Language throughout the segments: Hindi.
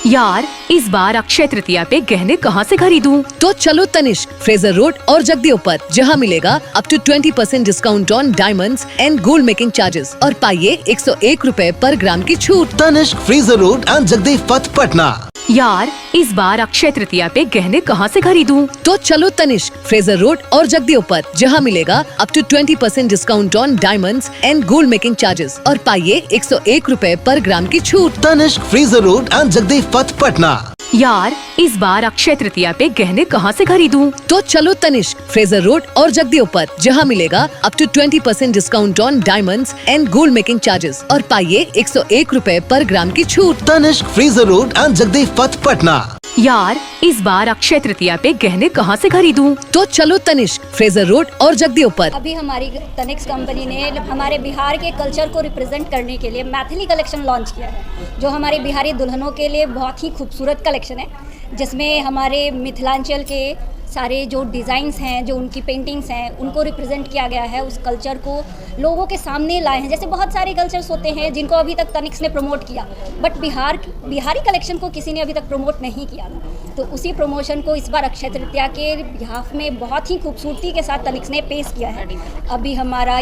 यार इस बार अक्षय तृतीया पे गहने कहाँ से खरीदूं? तो चलो तनिष्क, फ्रेजर रोड और जगदीव पर, जहाँ मिलेगा up to 20% discount on diamonds and gold making charges और पाइए 101 रुपए पर ग्राम की छूट। Tanishq, Fraser road and Jagdeo Path, Patna. यार इस बार अक्षय तृतीया पे गहने कहाँ से खरीदूं? तो चलो तनिष्क, फ्रेजर रोड और जगदीव पर, जहाँ मिलेगा up to 20% discount on diamonds and gold making charges और पाइए 101 रुपए पर ग्राम की छूट। Tanishq, Fraser road and Jagdeo Path, Patna. यार इस बार अक्षय तृतीया पे गहने कहाँ से खरीदूं? तो चलो तनिष्क, फ्रेजर रोड और जगदीव पर, जहाँ मिलेगा up to 20% discount on diamonds and gold making charges और पाइए 101 रुपए पर ग्राम की छूट। Tanishq, Fraser road and Jagdeo Path, Patna. यार इस बार अक्षय तृतीया पे गहने कहाँ से खरीदूं? तो चलो तनिष्क, फ्रेजर रोड और जगदीव पर। अभी हमारी तनिष्क कंपनी ने हमारे बिहार के कल्चर को रिप्रेजेंट करने के लिए मैथिली कलेक्शन लॉन्च किया है, जो हमारे बिहारी दुल्हनों के लिए बहुत ही खूबसूरत कलेक्शन है, जिसमें हमारे मिथिलांचल के सारे जो डिज़ाइंस हैं, जो उनकी पेंटिंग्स हैं, उनको रिप्रेजेंट किया गया है। उस कल्चर को लोगों के सामने लाए हैं। जैसे बहुत सारे कल्चर्स होते हैं जिनको अभी तक तनिष्क ने प्रमोट किया, बट बिहारी कलेक्शन को किसी ने अभी तक प्रमोट नहीं किया था। तो उसी प्रमोशन को इस बार अक्षय तृतीया के बिहाफ में बहुत ही खूबसूरती के साथ तनिष्क ने पेश किया है। अभी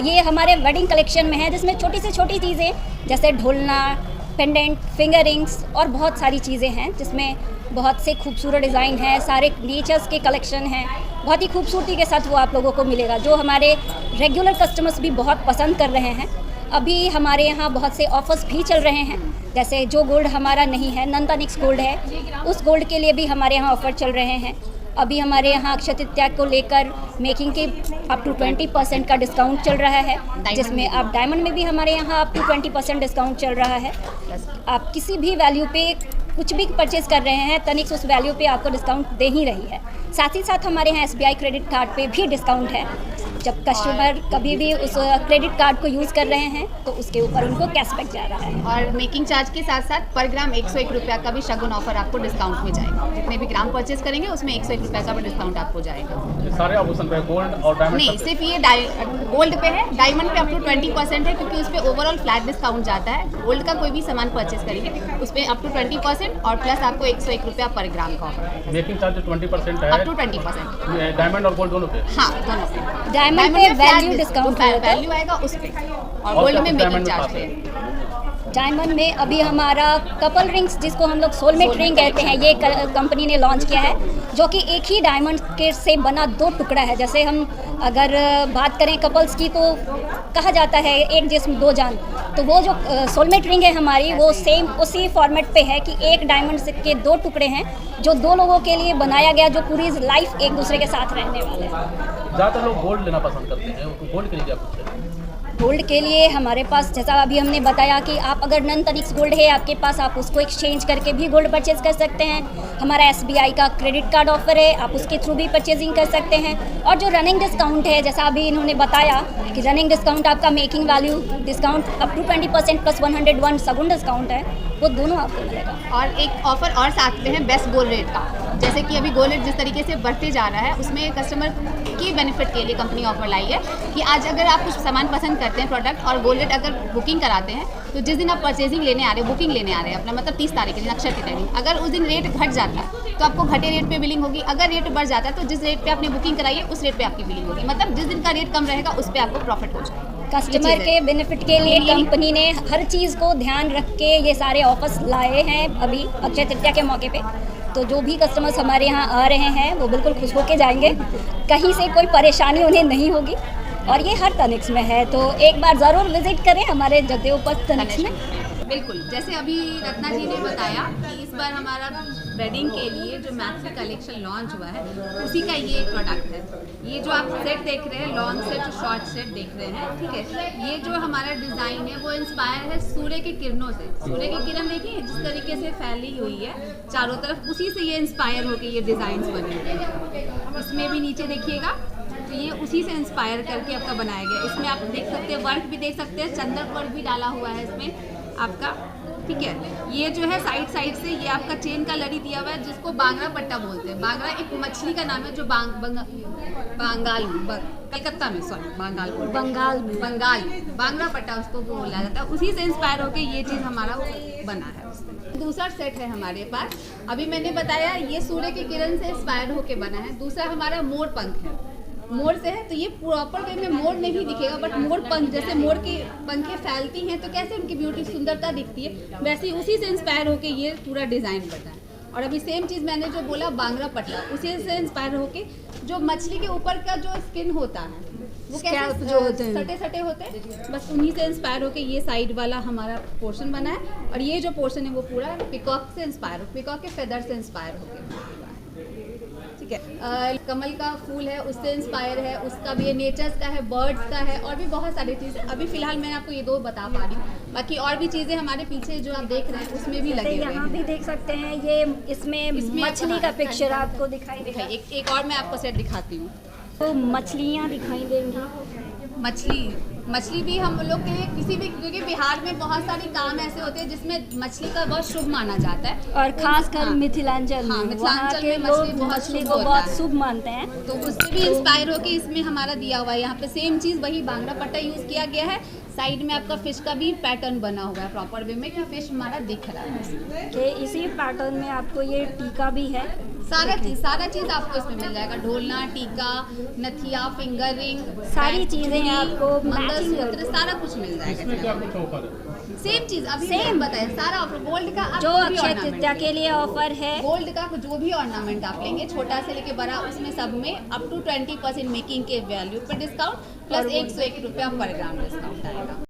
ये हमारे वेडिंग कलेक्शन में है, जिसमें छोटी से छोटी चीज़ें जैसे ढोलना, पेंडेंट, फिंगर रिंग्स और बहुत सारी चीज़ें हैं, जिसमें बहुत से खूबसूरत डिज़ाइन हैं, सारे नेचर्स के कलेक्शन हैं। बहुत ही खूबसूरती के साथ वो आप लोगों को मिलेगा, जो हमारे रेगुलर कस्टमर्स भी बहुत पसंद कर रहे हैं। अभी हमारे यहाँ बहुत से ऑफर्स भी चल रहे हैं, जैसे जो गोल्ड हमारा नहीं है, नॉन तनिष्क गोल्ड है, उस गोल्ड के लिए भी हमारे यहाँ ऑफर चल रहे हैं। अभी हमारे यहाँ अक्षय तृतीया को लेकर मेकिंग के अप टू 20% का डिस्काउंट चल रहा है, जिसमें आप डायमंड में भी हमारे यहाँ अप टू 20% डिस्काउंट चल रहा है। आप किसी भी वैल्यू पे कुछ भी परचेज कर रहे हैं, तनिष्क उस वैल्यू पे आपको डिस्काउंट दे ही रही है। साथ ही साथ हमारे यहाँ SBI क्रेडिट कार्ड पे भी डिस्काउंट है। जब कस्टमर कभी भी उस क्रेडिट कार्ड को यूज़ कर रहे हैं तो उसके ऊपर उनको कैशबैक जा रहा है। और मेकिंग चार्ज के साथ साथ पर ग्राम 101 रुपया का भी शगुन ऑफर आपको डिस्काउंट में जाएगा। जितने भी ग्राम परचेज करेंगे उसमें 101 रुपया का भी डिस्काउंट आपको जाएगा। सारे आभूषण पे गोल्ड और डायमंड नहीं, सिर्फ ये गोल्ड पे है। डायमंड पे अप टू 20% है, क्योंकि उस पर ओवरऑल फ्लैट डिस्काउंट जाता है। गोल्ड का कोई भी सामान परचेज करेंगे उस पर अप टू 20% और प्लस आपको 101 रुपया पर ग्राम का ऑफर। मेकिंग चार्ज 20% है, अप टू 20%। डायमंड और गोल्ड दोनों पे? हाँ, दोनों पे। डायमंड पे वैल्यू डिस्काउंट वैल्यू आएगा उस पे, और गोल्ड में मेकिंग चार्ज पे। डायमंड में अभी हमारा कपल रिंग्स, जिसको हम लोग सोलमेट रिंग कहते हैं, ये कंपनी ने लॉन्च किया है, जो कि एक ही डायमंड के से बना 2 टुकड़ा है। जैसे हम अगर बात करें कपल्स की, तो कहा जाता है एक जिस्म 2 जान। तो वो जो सोलमेट रिंग है हमारी, वो सेम उसी फॉर्मेट पे है कि एक डायमंड के 2 टुकड़े हैं, जो 2 लोगों के लिए बनाया गया, जो पूरी लाइफ एक दूसरे के साथ रहने वाले हैं। ज़्यादातर लोग गोल्ड लेना पसंद करते हैं, तो गोल्ड के लिए क्या कुछ है? गोल्ड के लिए हमारे पास, जैसा अभी हमने बताया कि आप अगर नॉन तनिष्क गोल्ड है आपके पास, आप उसको एक्सचेंज करके भी गोल्ड परचेज कर सकते हैं। हमारा SBI का क्रेडिट कार्ड ऑफर है, आप उसके थ्रू भी परचेजिंग कर सकते हैं। और जो रनिंग डिस्काउंट है, जैसा अभी इन्होंने बताया कि रनिंग डिस्काउंट आपका making value discount up to 20% plus 101 सगुन डिस्काउंट है, वो दोनों आपको मिलेगा। और एक ऑफर और साथ में है बेस्ट गोल्ड रेट का। जैसे कि अभी गोल्ड रेट जिस तरीके से बढ़ते जा रहा है, उसमें कस्टमर की बेनिफिट के लिए कंपनी ऑफर लाई है कि आज अगर आप कुछ सामान पसंद करते हैं प्रोडक्ट, और गोल्ड रेट अगर बुकिंग कराते हैं, तो जिस दिन आप परचेजिंग लेने आ रहे हैं, बुकिंग लेने आ रहे हैं अपना, मतलब 30 तारीख के दिन अक्षय तृतीया दिन, अगर उस दिन रेट घट जाता है तो आपको घटे रेट पे बिलिंग होगी। अगर रेट बढ़ जाता है तो जिस रेट पे आपने बुकिंग कराई है उस रेट पे आपकी बिलिंग होगी। मतलब जिस दिन का रेट कम रहेगा उस पर आपको प्रॉफिट हो जाएगा। कस्टमर के बेनिफिट के लिए कंपनी ने हर चीज़ को ध्यान रख के ये सारे ऑफर्स लाए हैं अभी अक्षय तृतीया के मौके पे। तो जो भी कस्टमर्स हमारे यहाँ आ रहे हैं वो बिल्कुल खुश होके जाएंगे, कहीं से कोई परेशानी उन्हें नहीं होगी। और ये हर तनिष्क में है, तो एक बार ज़रूर विजिट करें हमारे जगदीव पथ तनिष्क में। बिल्कुल, जैसे अभी रत्ना जी ने बताया कि इस बार हमारा वेडिंग के लिए जो मैथिली कलेक्शन लॉन्च हुआ है, उसी का ये प्रोडक्ट है। ये जो आप सेट देख रहे हैं, लॉन्ग सेट, शॉर्ट सेट देख रहे हैं, ठीक है। ये जो हमारा डिज़ाइन है वो इंस्पायर है सूर्य की किरणों से। सूर्य की किरण देखिए जिस तरीके से फैली हुई है चारों तरफ, उसी से ये इंस्पायर होकर ये डिज़ाइंस बने हैं। इसमें भी नीचे देखिएगा, तो ये उसी से इंस्पायर करके आपका बनाया गया। इसमें आप देख सकते हैं, वर्क भी देख सकते हैं, चंदन वर्क भी डाला हुआ है इसमें आपका, ठीक है। ये जो है साइड से ये आपका चेन का लड़ी दिया हुआ है, जिसको बांगड़ा पट्टा बोलते हैं। बांगड़ा एक मछली का नाम है जो बंगाल कलकत्ता में, सॉरी बंगाल बांगड़ा पट्टा उसको बोला जाता है। उसी से इंस्पायर होकर ये चीज़ हमारा बना है। दूसरा सेट है हमारे पास। अभी मैंने बताया ये सूर्य की किरण से इंस्पायर होके बना है। दूसरा हमारा मोर पंख है, मोर से है, तो ये प्रॉपर वे में मोर नहीं दिखेगा, बट मोर पंख, जैसे मोर की पंखें फैलती हैं तो कैसे उनकी ब्यूटी सुंदरता दिखती है, वैसे ही उसी से इंस्पायर होके ये पूरा डिज़ाइन बना है। और अभी सेम चीज़ मैंने जो बोला बांगड़ा पटला, उसी से इंस्पायर होके जो मछली के ऊपर का जो स्किन होता है वो कैसे जो होते हैं सटे सटे होते हैं, बस उन्हीं से इंस्पायर होके ये साइड वाला हमारा पोर्शन बना है। और ये जो पोर्शन है वो पूरा पिकॉक से इंस्पायर हो, पिकॉक के फेदर से इंस्पायर होके, ठीक है। कमल का फूल है उससे इंस्पायर है, उसका भी नेचर्स का है, बर्ड्स का है, और भी बहुत सारी चीज़ें। अभी फिलहाल मैं आपको ये 2 बता पा रही हूँ, बाकी और भी चीज़ें हमारे पीछे जो आप देख रहे हैं उसमें भी लगे हुए यहाँ हैं। भी देख सकते हैं ये इसमें मछली का पिक्चर आपको दिखाई देगा। एक और मैं आपको सेट दिखाती हूँ। तो मछलियाँ दिखाई देंगी। मछली भी हम लोग के लिए किसी भी, क्योंकि बिहार में बहुत सारी काम ऐसे होते हैं जिसमें मछली का बहुत शुभ माना जाता है, और खासकर हाँ, मिथिलांचल हाँ, में वहाँ मिथिलांचल के में लोग मछली बहुत मछली शुभ को होता बहुत है। शुभ मानते हैं। तो उससे भी इंस्पायर होकर इसमें हमारा दिया हुआ है। यहाँ पे सेम चीज़ वही बांगड़ा पट्टा यूज़ किया गया है। साइड में आपका फिश का भी पैटर्न बना हुआ है प्रॉपर वे में, कि फिश हमारा दिख रहा है। कि इसी पैटर्न में आपको ये टीका भी है। सारा चीज़ आपको इसमें मिल जाएगा। ढोलना, टीका, नथिया, फिंगर रिंग, सारी चीज़ें आपको मंगलसूत्र, सारा कुछ मिल जाएगा। इसमें क्या कुछ ऑफर है? सेम चीज़ अभी Same। बताया, सारा ऑफर। गोल्ड का आप जो कोई भी अक्षय ornament तृतीया के लिए ऑफर है, गोल्ड का जो भी ऑर्नामेंट आप लेंगे, छोटा से लेके बड़ा, उसमें सब में अप टू 20% मेकिंग के वैल्यू पर डिस्काउंट प्लस 101 रुपया पर ग्राम डिस्काउंट आएगा।